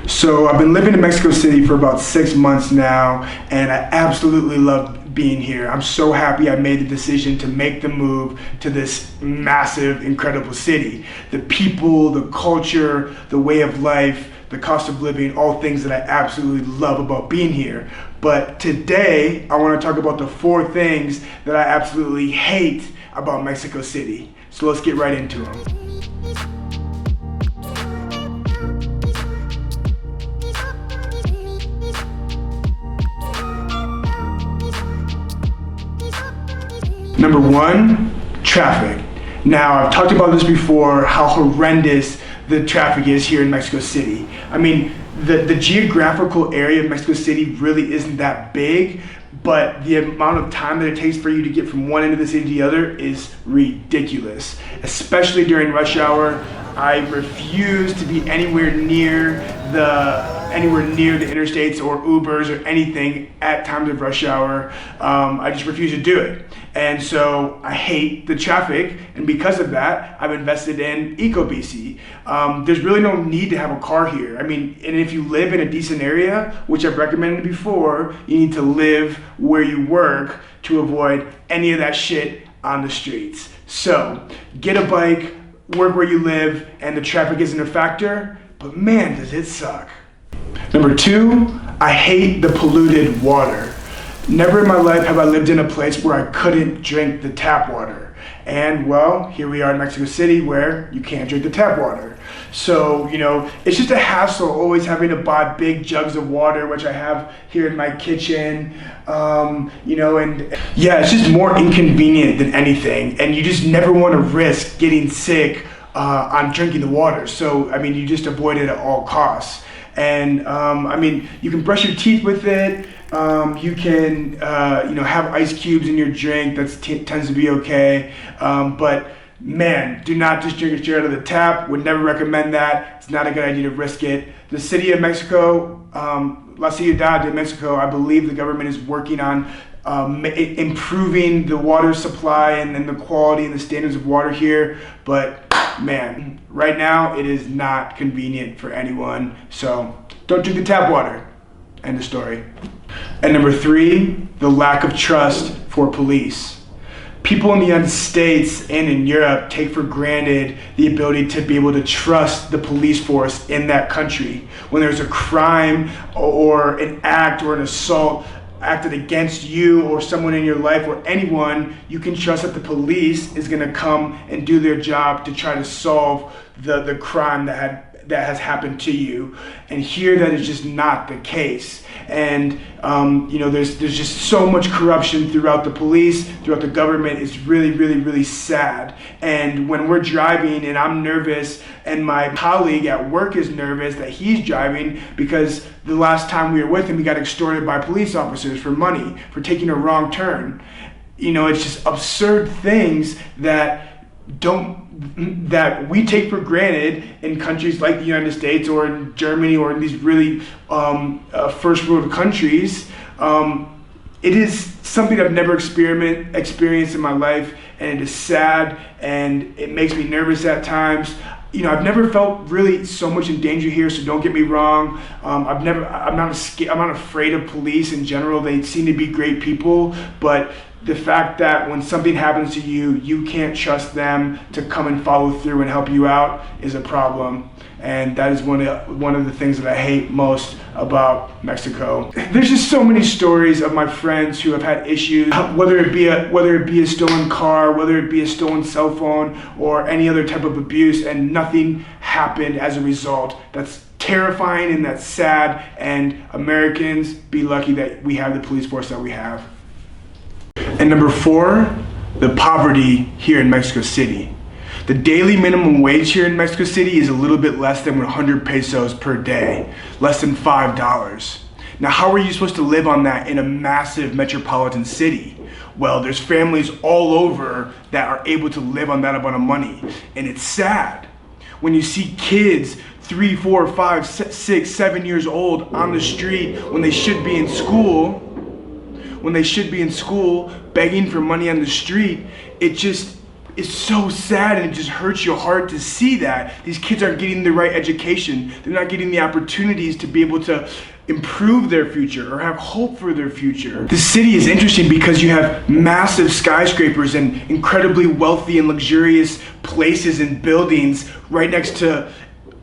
So I've been living in Mexico City for about 6 months now, and I absolutely love being here. I'm so happy I made the decision to make the move to this massive, incredible city. The people, the culture, the way of life, the cost of living, all things that I absolutely love about being here. But today, I want to talk about the 4 things that I absolutely hate about Mexico City. So let's get right into them. Number 1, traffic. Now, I've talked about this before, how horrendous the traffic is here in Mexico City. I mean, the geographical area of Mexico City really isn't that big, but the amount of time that it takes for you to get from one end of the city to the other is ridiculous, especially during rush hour. I refuse to be anywhere near the interstates or Ubers or anything at times of rush hour. I just refuse to do it. And so I hate the traffic, and because of that, I've invested in EcoBC. There's really no need to have a car here. I mean, and if you live in a decent area, which I've recommended before, you need to live where you work to avoid any of that shit on the streets. So get a bike, work where you live, and the traffic isn't a factor, but man, does it suck. Number 2, I hate the polluted water. Never in my life have I lived in a place where I couldn't drink the tap water. And well, here we are in Mexico City where you can't drink the tap water. So, it's just a hassle always having to buy big jugs of water, which I have here in my kitchen, and yeah, it's just more inconvenient than anything. And you just never want to risk getting sick on drinking the water. So, I mean, you just avoid it at all costs. And you can brush your teeth with it. You can, have ice cubes in your drink. That tends to be okay. But man, do not just drink it straight out of the tap. Would never recommend that. It's not a good idea to risk it. The city of Mexico, La Ciudad de Mexico, I believe the government is working on improving the water supply and the quality and the standards of water here. But man, right now it is not convenient for anyone. So don't drink the tap water. End of story. And number 3, the lack of trust for police. People in the United States and in Europe take for granted the ability to be able to trust the police force in that country. When there's a crime or an act or an assault acted against you or someone in your life or anyone, you can trust that the police is going to come and do their job to try to solve the crime that has happened to you. And here that is just not the case. And there's just so much corruption throughout the police, throughout the government. It's really, really, really sad. And when we're driving and I'm nervous and my colleague at work is nervous that he's driving because the last time we were with him, he got extorted by police officers for money, for taking a wrong turn. It's just absurd things that we take for granted in countries like the United States or in Germany or in these really first world countries. It is something I've never experienced in my life, and it is sad and it makes me nervous at times. I've never felt really so much in danger here, so don't get me wrong. I'm not afraid of police in general. They seem to be great people, but the fact that when something happens to you, you can't trust them to come and follow through and help you out is a problem. And that is one of the things that I hate most about Mexico. There's just so many stories of my friends who have had issues, whether it be a stolen car, whether it be a stolen cell phone, or any other type of abuse, and nothing happened as a result. That's terrifying and that's sad. And Americans, be lucky that we have the police force that we have. And number 4, the poverty here in Mexico City. The daily minimum wage here in Mexico City is a little bit less than 100 pesos per day, less than $5. Now, how are you supposed to live on that in a massive metropolitan city? Well, there's families all over that are able to live on that amount of money, and it's sad when you see kids 3, 4, 5, 6, 7 years old on the street when they should be in school. Begging for money on the street. is so sad, and it just hurts your heart to see that these kids aren't getting the right education. They're not getting the opportunities to be able to improve their future or have hope for their future. The city is interesting because you have massive skyscrapers and incredibly wealthy and luxurious places and buildings right next to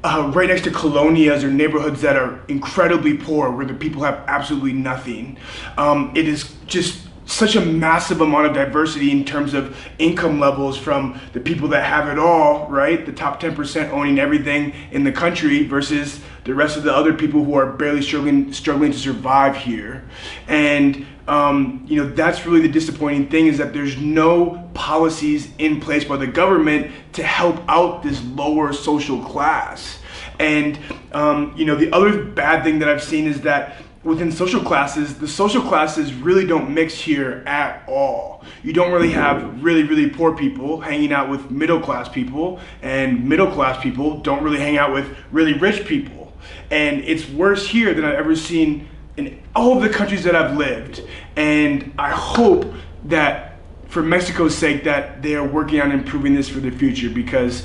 colonias or neighborhoods that are incredibly poor, where the people have absolutely nothing. It is just such a massive amount of diversity in terms of income levels, from the people that have it all, right? The top 10% owning everything in the country versus the rest of the other people who are barely struggling to survive here. And that's really the disappointing thing, is that there's no policies in place by the government to help out this lower social class. And the other bad thing that I've seen is that within social classes, the social classes really don't mix here at all. You don't really have really, really poor people hanging out with middle class people, and middle class people don't really hang out with really rich people. And it's worse here than I've ever seen in all of the countries that I've lived. And I hope that, for Mexico's sake, that they are working on improving this for the future, because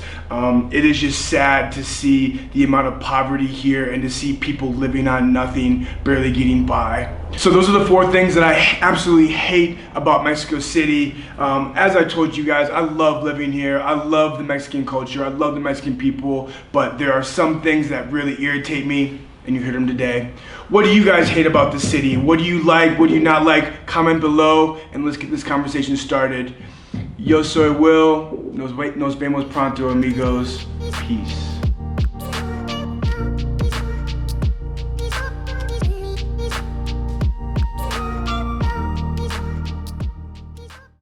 it is just sad to see the amount of poverty here and to see people living on nothing, barely getting by. So those are the 4 things that I absolutely hate about Mexico City. As I told you guys, I love living here. I love the Mexican culture. I love the Mexican people, but there are some things that really irritate me, and you heard them today. What do you guys hate about the city? What do you like? What do you not like? Comment below and let's get this conversation started. Yo soy Will. Nos vemos pronto, amigos. Peace.